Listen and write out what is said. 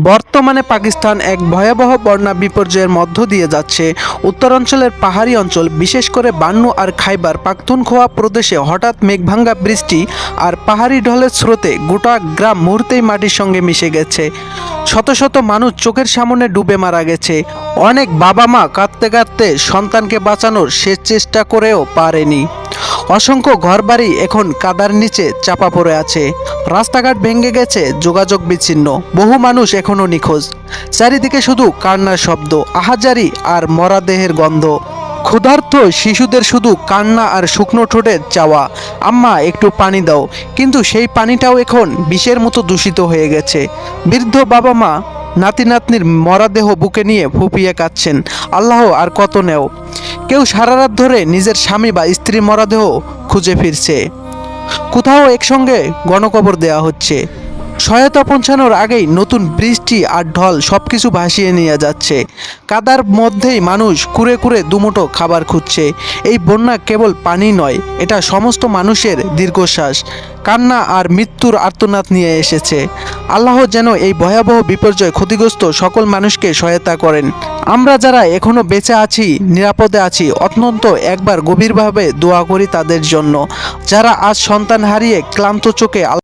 বর্তমানে পাকিস্তান এক ভয়াবহ বন্যা বিপর্যয়ের মধ্য দিয়ে যাচ্ছে। উত্তরাঞ্চলের পাহাড়ি অঞ্চল, বিশেষ করে বান্নু আর খাইবার পাখতুনখোয়া প্রদেশে হঠাৎ মেঘভাঙ্গা বৃষ্টি আর পাহাড়ি ঢলের স্রোতে গোটা গ্রাম মুহূর্তেই মাটির সঙ্গে মিশে গেছে। শত শত মানুষ চোখের সামনে ডুবে মারা গেছে। অনেক বাবা মা কাঁদতে কাঁদতে সন্তানকে বাঁচানোর শেষ চেষ্টা করেও পারেনি। অসংখ্য ঘরবাড়ি এখন কাদার নিচে চাপা পড়ে আছে। রাস্তাঘাট ভেঙে গেছে, যোগাযোগ বিচ্ছিন্ন। বহু মানুষ এখনও নিখোঁজ। চারিদিকে শুধু কান্নার শব্দ, আহাজারি আর মরাদেহের গন্ধ। ক্ষুধার্ত শিশুদের শুধু কান্না আর শুকনো ঠোঁটের চাওয়া, আম্মা একটু পানি দাও। কিন্তু সেই পানিটাও এখন বিষের মতো দূষিত হয়ে গেছে। বৃদ্ধ বাবা মা নাতি নাতনির মরাদেহ বুকে নিয়ে ফুপিয়ে কাঁদছেন, আল্লাহ আর কত নেও। কেউ সারা রাত ধরে নিজের স্বামী বা স্ত্রীর মরদেহ খুঁজে ফিরছে। কোথাও একসঙ্গে গণকবর দেওয়া হচ্ছে। সহায়তা পৌঁছানোর আগেই নতুন বৃষ্টি আর ঢল সবকিছু ভাসিয়ে নিয়ে যাচ্ছে। কাদার মধ্যেই মানুষ কুরে কুরে দুমুঠো খাবার খুঁজছে। এই বন্যা কেবল পানি নয়, এটা সমস্ত মানুষের দীর্ঘশ্বাস, কান্না আর মৃত্যুর আর্তনাদ নিয়ে এসেছে। আল্লাহ যেন এই ভয়াবহ বিপর্যয় ক্ষতিগ্রস্ত সকল মানুষকে সহায়তা করেন। আমরা যারা এখনো বেঁচে আছি, নিরাপদে আছি, অত্যন্ত একবার গভীরভাবে দোয়া করি তাদের জন্য, যারা আজ সন্তান হারিয়ে ক্লান্ত চোখে